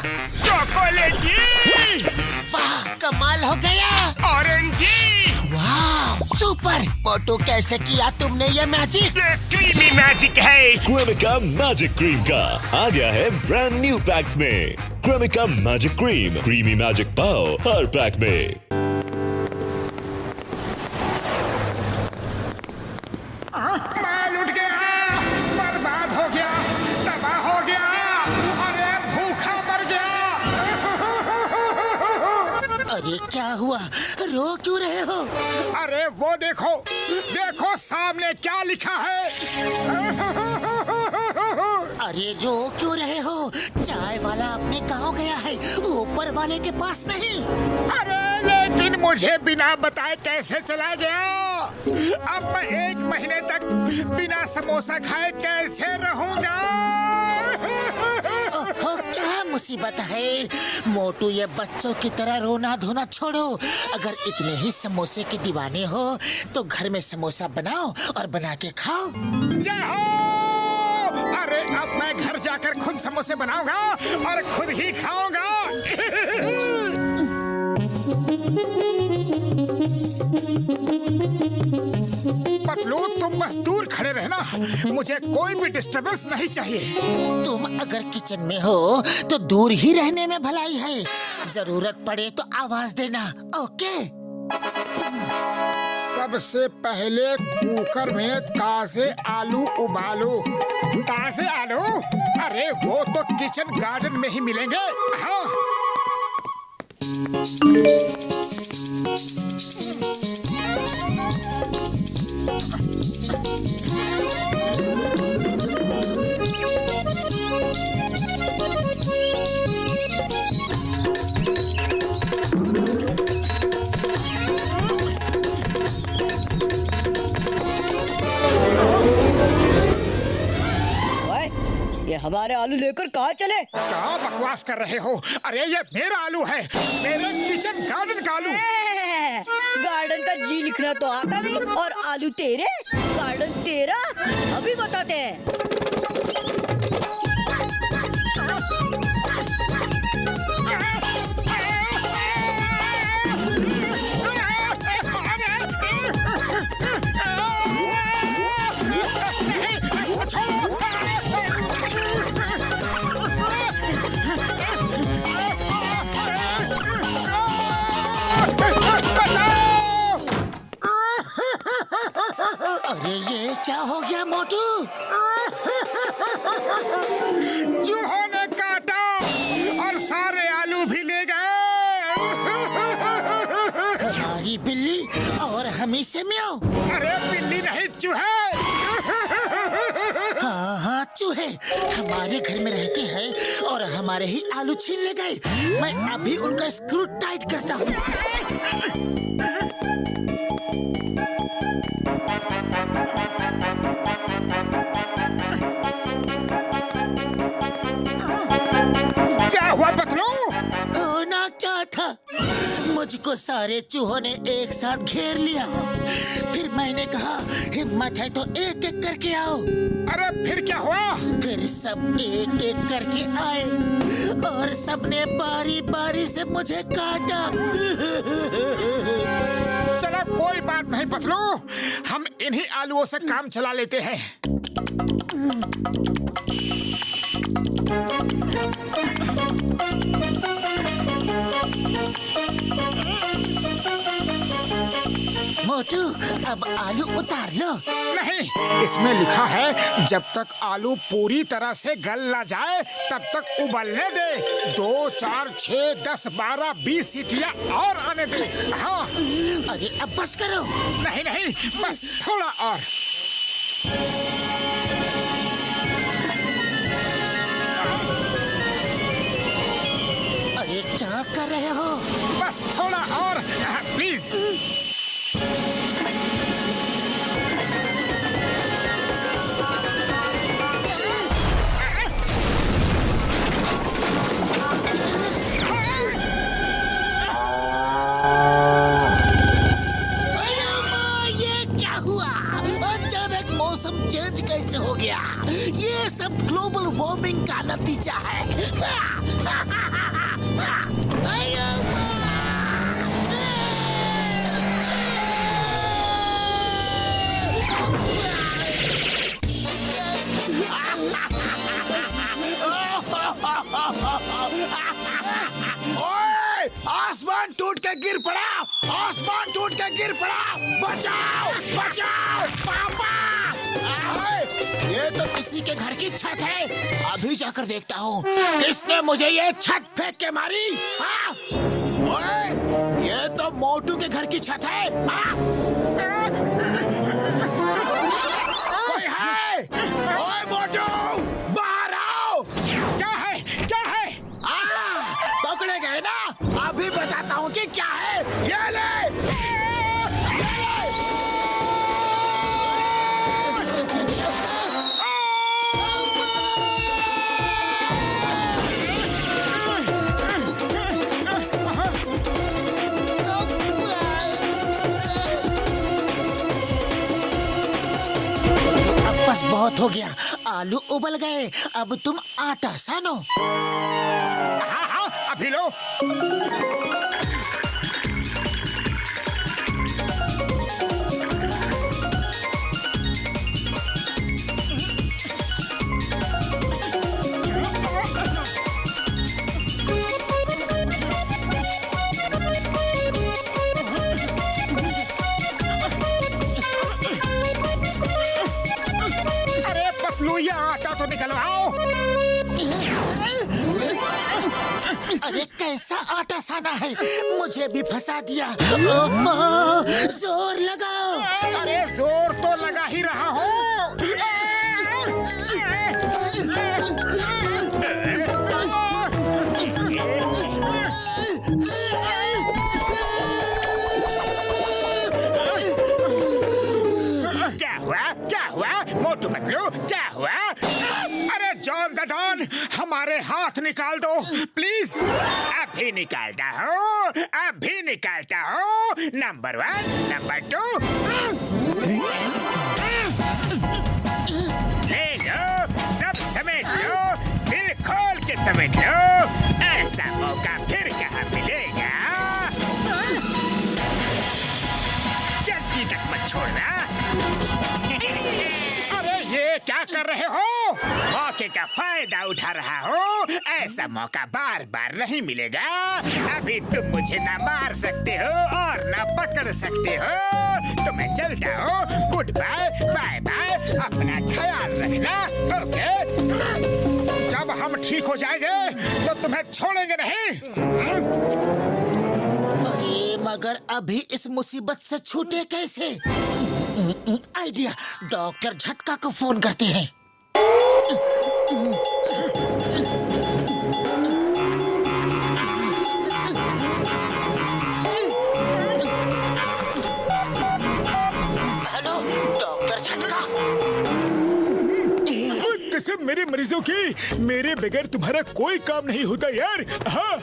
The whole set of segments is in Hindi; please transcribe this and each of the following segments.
चॉकलेटी। वाह, कमाल हो गया। ऑरेंजी। वाह, सुपर। मोटू, कैसे किया तुमने ये मैजिक? ये क्रीमी मैजिक है। क्रेमिका मैजिक क्रीम का आ गया है ब्रांड न्यू पैक्स में। Cremica magic cream, creamy magic पाओ हर पैक में। माल उठ गया, बर्बाद हो गया, तबाह हो गया, अरे भूखा मर गया। अरे क्या हुआ? रो क्यों रहे हो? अरे वो देखो, देखो सामने क्या लिखा है। अरे रो क्यों रहे हो? चाय वाला अपने गांव गया है, ऊपर वाले के पास नहीं। अरे लेकिन मुझे बिना बताए कैसे चला गया? अब मैं 1 महीने तक बिना समोसा खाए कैसे रहूंगा? ओहो, क्या मुसीबत है? मोटू, ये बच्चों की तरह रोना धोना छोड़ो। अगर इतने ही समोसे के दीवाने हो तो घर में समोसा बनाओ और बना के खाओ। जय हो! अरे अब मैं घर जाकर खुद समोसे बनाऊंगा और खुद ही खाऊंगा। पतलू, तुम बस दूर खड़े रहना, मुझे कोई भी डिस्टर्बेंस नहीं चाहिए। तुम अगर किचन में हो तो दूर ही रहने में भलाई है। जरूरत पड़े तो आवाज देना, ओके? सबसे पहले कुकर में ताजे आलू उबालो। ताजे आलू? अरे वो तो किचन गार्डन में ही मिलेंगे। हाँ। ये हमारे आलू लेकर कहाँ चले? क्या बकवास कर रहे हो? अरे ये मेरा आलू है, मेरे किचन गार्डन का आलू। गार्डन का जी लिखना तो आता नहीं और आलू तेरे, गार्डन तेरा। अभी बताते हैं। अरे ये क्या हो गया मोटू? चूहों ने काटा और सारे आलू भी ले गए। हमारी बिल्ली और हम ही से म्याऊं। अरे बिल्ली नहीं, चूहे। हाँ हाँ, चूहे हमारे घर में रहते हैं और हमारे ही आलू छीन ले गए। मैं अभी उनका स्क्रू टाइट करता हूँ। क्या हुआ पतलू? होना क्या था? मुझको सारे चूहों ने एक साथ घेर लिया। फिर मैंने कहा, हिम्मत है तो एक एक करके आओ। अरे फिर क्या हुआ? फिर सब एक एक करके आए और सबने बारी बारी से मुझे काटा। चलो कोई बात नहीं पतलू, हम इन्हीं आलूओं से काम चला लेते हैं। मोटू, अब आलू उतार लो। नहीं, इसमें लिखा है जब तक आलू पूरी तरह से गल ना जाए तब तक उबलने दे। 2, 4, 6, 10, 12, 20 सीटियाँ और आने दे। हाँ। अरे अब बस करो। नहीं नहीं, बस थोड़ा और। अरे क्या कर रहे हो? बस थोड़ा और, प्लीज। कैसे हो गया? ये सब ग्लोबल वार्मिंग का नतीजा है। ओए, आसमान टूट के गिर पड़ा, आसमान टूट के गिर पड़ा, बचाओ बचाओ पापा। ये तो किसी के घर की छत है, अभी जाकर देखता हूँ किसने मुझे ये छत फेंक के मारी। हाँ? ओए, ये तो मोटू के घर की छत है। हाँ? कोई है? ओए मोटू, बाहर आओ। क्या है क्या है? पकड़े गए ना, अभी बताता हूँ कि क्या है। ये ले। बस बहुत हो गया, आलू उबल गए, अब तुम आटा सानो। हाँ हाँ, अभी लो। अरे पतलू, ये आटा तो निकलवाओ। अरे कैसा आटा साना है, मुझे भी फंसा दिया। ओफो, जोर लगाओ। अरे जोर तो लगा ही रहा हूँ। क्या हुआ मोटू पतलू, क्या हुआ? अरे जॉन द डॉन, हमारे हाथ निकाल दो प्लीज। अभी निकालता हूँ, अभी निकालता हूँ। Number 1, number 2। ले लो, सब समेट लो, दिल खोल के समेट लो। ऐसा मौका फिर कहाँ मिलेगा। चक्की तक मत छोड़ना। अरे ये क्या कर रहे हो? मौके का फायदा उठा रहा हो। ऐसा मौका बार बार नहीं मिलेगा। अभी तुम मुझे ना मार सकते हो और ना पकड़ सकते हो। तो मैं चलता हूँ। Good bye, bye bye. अपना ख्याल रखना, ओके? जब हम ठीक हो जाएंगे तो तुम्हें छोड़ेंगे नहीं। अरे मगर अभी इस मुसीबत से छूटे कैसे? आइडिया, डॉक्टर झटका को फोन करते हैं। हेलो डॉक्टर झटका। कसम मेरे मरीजों की, मेरे बगैर तुम्हारा कोई काम नहीं होता यार। हाँ।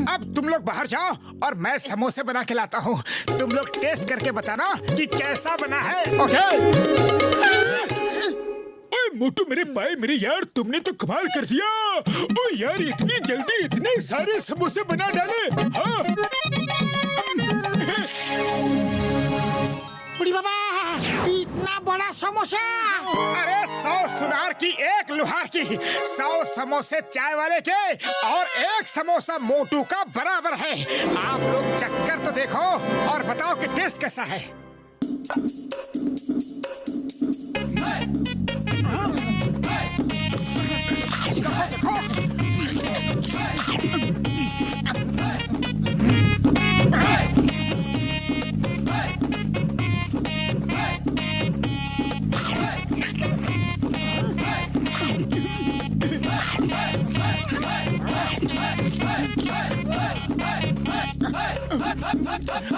अब तुम लोग बाहर जाओ और मैं समोसे बना के लाता हूँ। तुम लोग टेस्ट करके बताना कि कैसा बना है, ओके? ओए मोटू, मेरे भाई, मेरे यार, तुमने तो कमाल कर दिया। ओ यार, इतनी जल्दी इतने सारे समोसे बना डाले। हाँ। बुढ़ी बाबा, इतना बड़ा समोसा। अरे 100 सुनार की, 1 लुहार की। 100 समोसे चाय वाले के और 1 समोसा मोटू का बराबर है। आप लोग चक्कर तो देखो और बताओ कि टेस्ट कैसा है।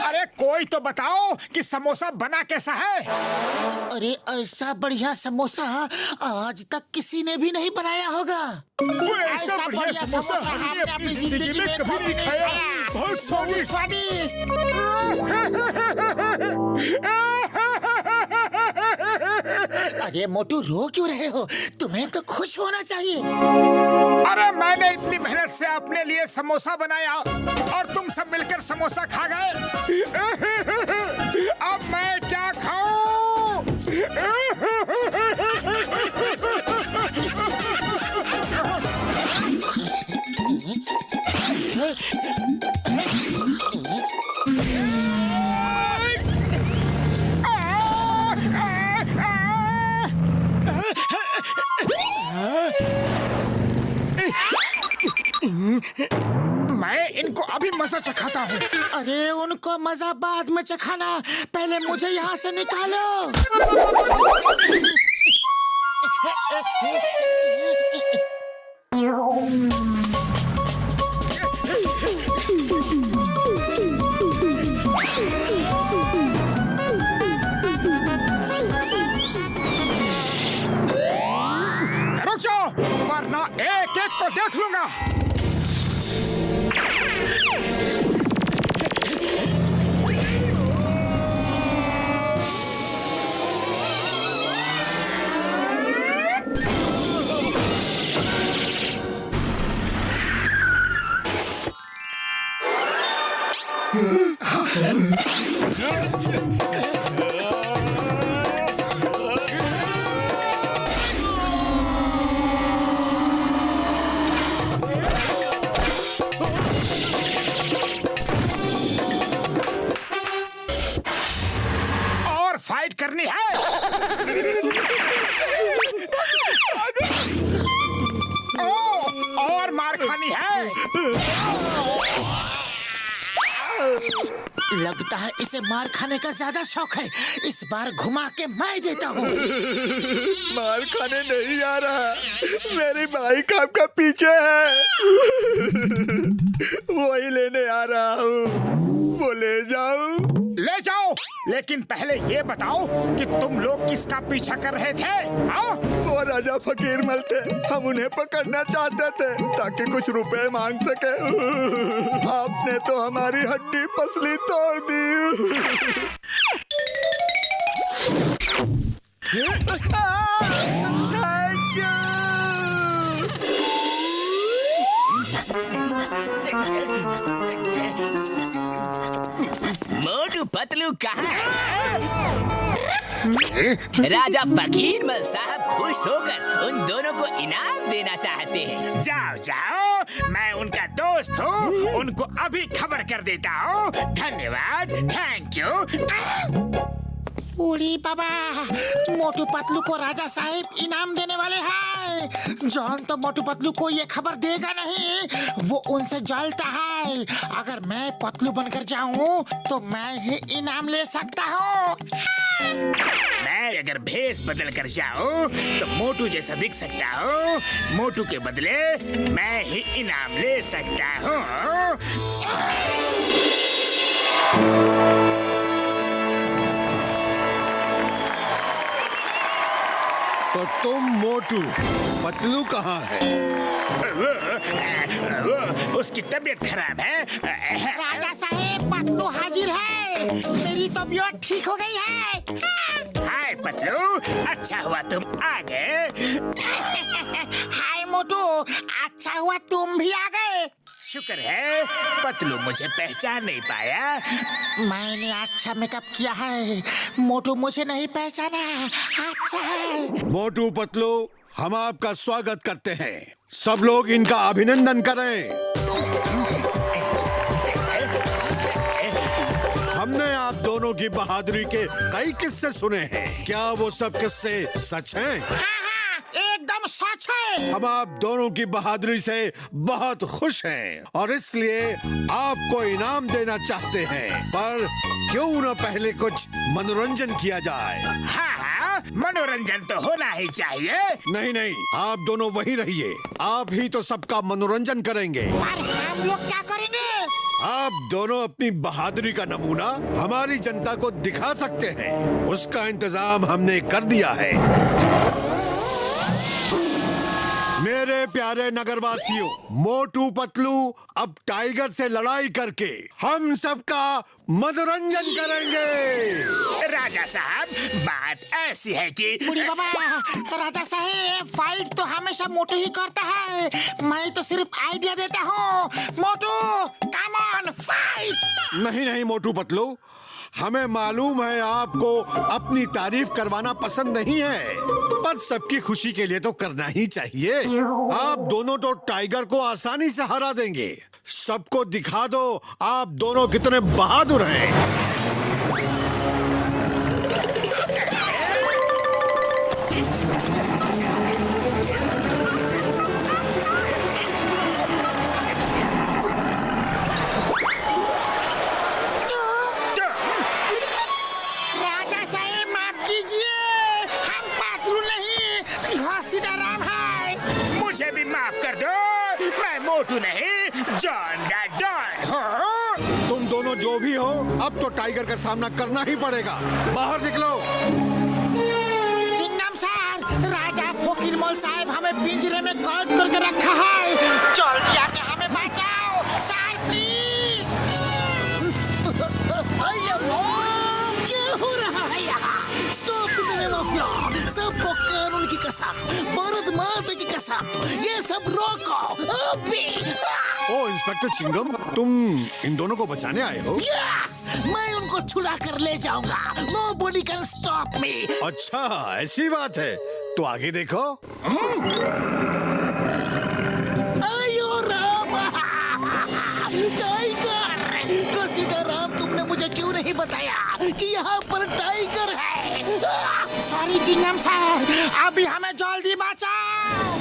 अरे कोई तो बताओ कि समोसा बना कैसा है। अरे ऐसा बढ़िया समोसा आज तक किसी ने भी नहीं बनाया होगा। वो ऐसा बढ़िया समोसा हमने अपनी जिंदगी में कभी नहीं खाया। बहुत स्वादिष्ट। अरे मोटू, रो क्यों रहे हो? तुम्हें तो खुश होना चाहिए। अरे मैंने इतनी मेहनत से अपने लिए समोसा बनाया और तुम सब मिलकर समोसा खा गए। अब मैं क्या खाऊं? मैं इनको अभी मजा चखाता हूँ। अरे उनको मजा बाद में चखाना, पहले मुझे यहाँ से निकालो। रुक जाओ, वरना एक एक को देख लूंगा। और फाइट करनी है। और मार खानी है। लगता है इसे मार खाने का ज्यादा शौक है। इस बार घुमा के मैं देता हूँ। मार खाने नहीं आ रहा, मेरी बाइक आपका पीछे है। वही लेने आ रहा हूँ, वो ले जाऊं? ले जाओ, लेकिन पहले ये बताओ कि तुम लोग किसका पीछा कर रहे थे? हाँ? वो राजा फकीर मल थे, हम उन्हें पकड़ना चाहते थे ताकि कुछ रुपए मांग सके। आपने तो हमारी हड्डी पसली तोड़ दी। Thank you. मोटू पतलू कहाँ है? राजा फकीर मल साहब खुश होकर उन दोनों को इनाम देना चाहते हैं। जाओ जाओ, मैं उनका दोस्त हूँ, उनको अभी खबर कर देता हूँ। धन्यवाद, थैंक यू। उड़ी बाबा, मोटू पतलू को राजा साहब इनाम देने वाले हैं। जॉन तो मोटू पतलू को ये खबर देगा नहीं, वो उनसे जलता है। अगर मैं पतलू बनकर जाऊं तो मैं ही इनाम ले सकता हूँ। मैं अगर भेष बदल कर जाऊं तो मोटू जैसा दिख सकता हूँ। मोटू के बदले मैं ही इनाम ले सकता हूँ। तो तुम मोटू, पतलू कहाँ है? वो उसकी तबीयत खराब है। राजा साहब, पतलू हाजिर है। मेरी तबीयत ठीक हो गई है। हाय पतलू, अच्छा हुआ तुम आ गए। हाय मोटू, अच्छा हुआ तुम भी आ गए। शुक्र है पतलू मुझे पहचान नहीं पाया। मैंने अच्छा मेकअप किया है, मोटू मुझे नहीं पहचाना। अच्छा है। मोटू पतलू, हम आपका स्वागत करते हैं। सब लोग इनका अभिनंदन करें। हमने आप दोनों की बहादुरी के कई किस्से सुने हैं। क्या वो सब किस्से सच हैं? हाँ, एकदम सच है। हम आप दोनों की बहादुरी से बहुत खुश हैं और इसलिए आपको इनाम देना चाहते हैं। पर क्यों न पहले कुछ मनोरंजन किया जाए? हाँ, मनोरंजन तो होना ही चाहिए। नहीं नहीं, आप दोनों वहीं रहिए। आप ही तो सबका मनोरंजन करेंगे। पर हम लोग क्या करेंगे? आप दोनों अपनी बहादुरी का नमूना हमारी जनता को दिखा सकते हैं। उसका इंतजाम हमने कर दिया है। मेरे प्यारे नगरवासियों, मोटू पतलू अब टाइगर से लड़ाई करके हम सबका मनोरंजन करेंगे। राजा साहब, बात ऐसी है कि बुढ़ी बाबा, राजा साहब फाइट तो हमेशा मोटू ही करता है, मैं तो सिर्फ आइडिया देता हूँ। मोटू कम ऑन फाइट। नहीं नहीं मोटू पतलू, हमें मालूम है आपको अपनी तारीफ करवाना पसंद नहीं है, पर सबकी खुशी के लिए तो करना ही चाहिए। आप दोनों तो टाइगर को आसानी से हरा देंगे। सबको दिखा दो आप दोनों कितने बहादुर हैं। राजा साहब माफ कीजिए, हम पातलू नहीं घसीटाराम है। मुझे भी माफ कर दो, मैं मोटू नहीं जॉन दा डॉन हूँ। तुम दोनों जो भी हो, अब तो टाइगर का सामना करना ही पड़ेगा। बाहर निकलो। चिंगम सर, राजा फकीरमल साहब हमें पिंजरे में कैद करके रखा है, जल्दी आके हमें बचाओ सर प्लीज। क्या हो रहा है यहाँ? Stop the name of law. सबको कानून की कसम, भारत माता की कसम, ये सब रोको अभी। ओ इंस्पेक्टर चिंगम, तुम इन दोनों को बचाने आए हो? यस, मैं उनको छुड़ा कर ले जाऊंगा। Nobody can stop me। अच्छा ऐसी बात है, तो आगे देखो। आयो राम, टाइगर। घसीटाराम, तुमने मुझे क्यों नहीं बताया कि यहाँ पर टाइगर है? सॉरी चिंगम सर, अभी हमें जल्दी बचाओ।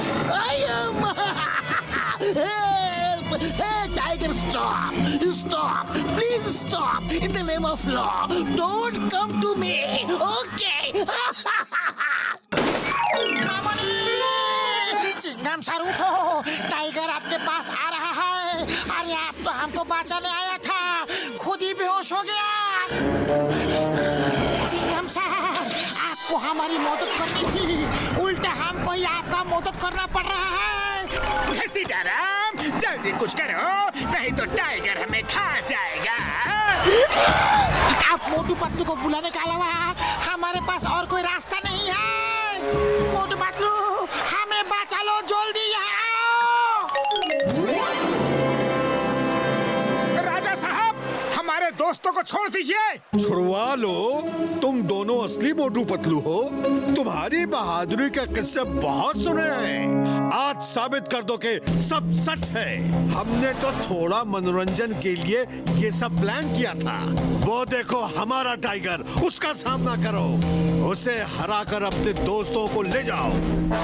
Tiger stop, stop, please stop in the name of law. Don't come to me, okay? चिंगम सर उठो, टाइगर आपके पास आ रहा है। अरे आप तो हमको बचाने आया था, खुद ही बेहोश हो गया। चिंगम सर, आपको हमारी मदद करनी थी, उल्टा हमको ही आपका मदद करना पड़ रहा है। घसीटाराम, जल्दी कुछ करो, नहीं तो टाइगर हमें खा जाएगा। आप मोटू पतलू को बुलाने के अलावा हमारे पास और कोई रास्ता नहीं है। मोटू पतलू, हमें बचा लो, जल्दी यहाँ आओ। राजा साहब, हमारे दोस्तों को छोड़ दीजिए। छुड़वा लो, तुम दोनों असली मोटू पतलू हो। तुम्हारी बहादुरी के किस्से बहुत सुने हैं, आज साबित कर दो कि सब सच है। हमने तो थोड़ा मनोरंजन के लिए ये सब प्लान किया था। वो देखो हमारा टाइगर, उसका सामना करो, उसे हरा कर अपने दोस्तों को ले जाओ।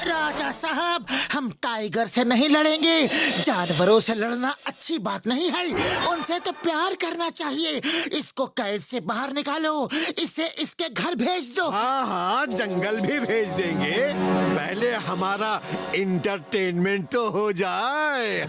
राजा साहब, हम टाइगर से नहीं लड़ेंगे। जानवरों से लड़ना अच्छी बात नहीं है, उनसे तो प्यार करना चाहिए। इसको कैद से बाहर निकालो, इसे इसके घर भेज दो। हाँ हाँ, जंगल भी भेज देंगे, पहले हमारा इंटरटेनमेंट तो हो जाए।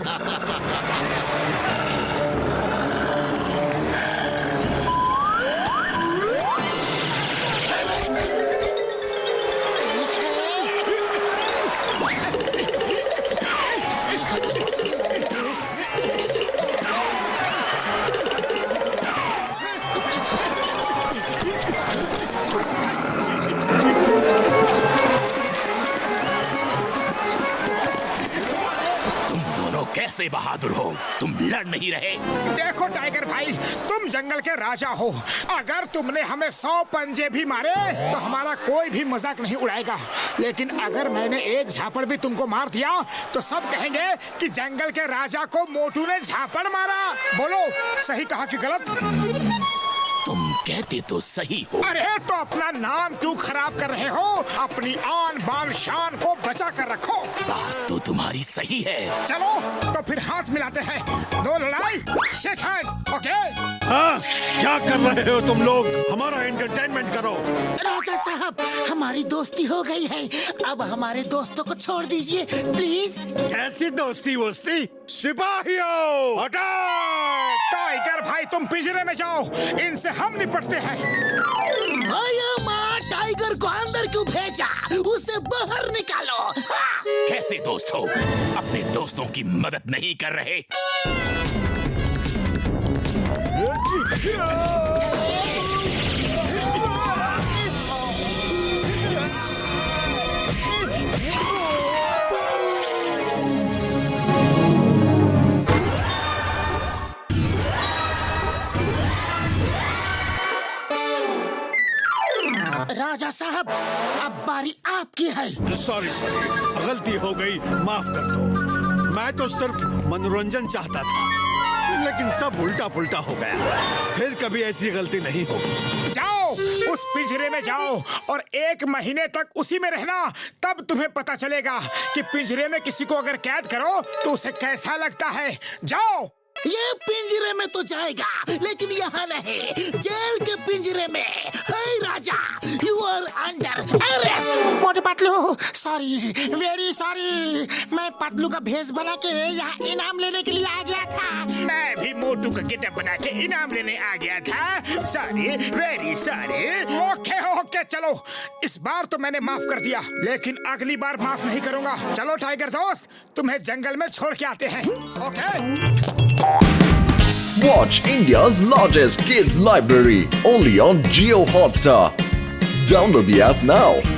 कैसे बहादुर हो, तुम लड़ नहीं रहे? देखो टाइगर भाई, तुम जंगल के राजा हो। अगर तुमने हमें 100 पंजे भी मारे तो हमारा कोई भी मजाक नहीं उड़ाएगा, लेकिन अगर मैंने एक झापड़ भी तुमको मार दिया तो सब कहेंगे कि जंगल के राजा को मोटू ने झापड़ मारा। बोलो, सही कहा कि गलत? तुम कहते तो सही हो। अरे तो अपना नाम क्यों खराब कर रहे हो? अपनी आन बान शान को बचा कर रखो। बात तो तुम्हारी सही है। चलो तो फिर हाथ मिलाते हैं, नो लड़ाई, शेक हैंड, ओके? हाँ, क्या कर रहे हो तुम लोग? हमारा एंटरटेनमेंट करो। राजा साहब, हमारी दोस्ती हो गई है, अब हमारे दोस्तों को छोड़ दीजिए प्लीज। कैसी दोस्ती वोस्ती? सिपाहियों, अटैक! टाइगर भाई तुम पिंजरे में जाओ, इनसे हम निपटते हैं। अये माँ, टाइगर को अंदर क्यों भेजा? उसे बाहर निकालो। हाँ। कैसे दोस्त हो, अपने दोस्तों की मदद नहीं कर रहे? राजा साहब, अब बारी आपकी है। सॉरी गलती हो गई, माफ कर दो। मैं तो सिर्फ मनोरंजन चाहता था, लेकिन सब उल्टा पुल्टा हो गया। फिर कभी ऐसी गलती नहीं होगी। जाओ उस पिंजरे में जाओ और 1 महीने तक उसी में रहना, तब तुम्हें पता चलेगा कि पिंजरे में किसी को अगर कैद करो तो उसे कैसा लगता है। जाओ। ये पिंजरे में तो जाएगा, लेकिन यहाँ नहीं, जेल के पिंजरे में। हे राजा, यू आर अंडर अरेस्ट। मोटे पतलू, सॉरी, वेरी सॉरी। मैं पतलू का भेष बना के यहाँ इनाम लेने के लिए आ गया था। मैं भी मोटू का गेटअप बना के इनाम लेने आ गया था। Sorry, very sorry. ओके चलो, इस बार तो मैंने माफ कर दिया, लेकिन अगली बार माफ नहीं करूंगा। चलो टाइगर दोस्त, तुम्हें जंगल में छोड़ के आते हैं। Okay. Watch India's largest kids library only on Jio Hotstar. Download the app now.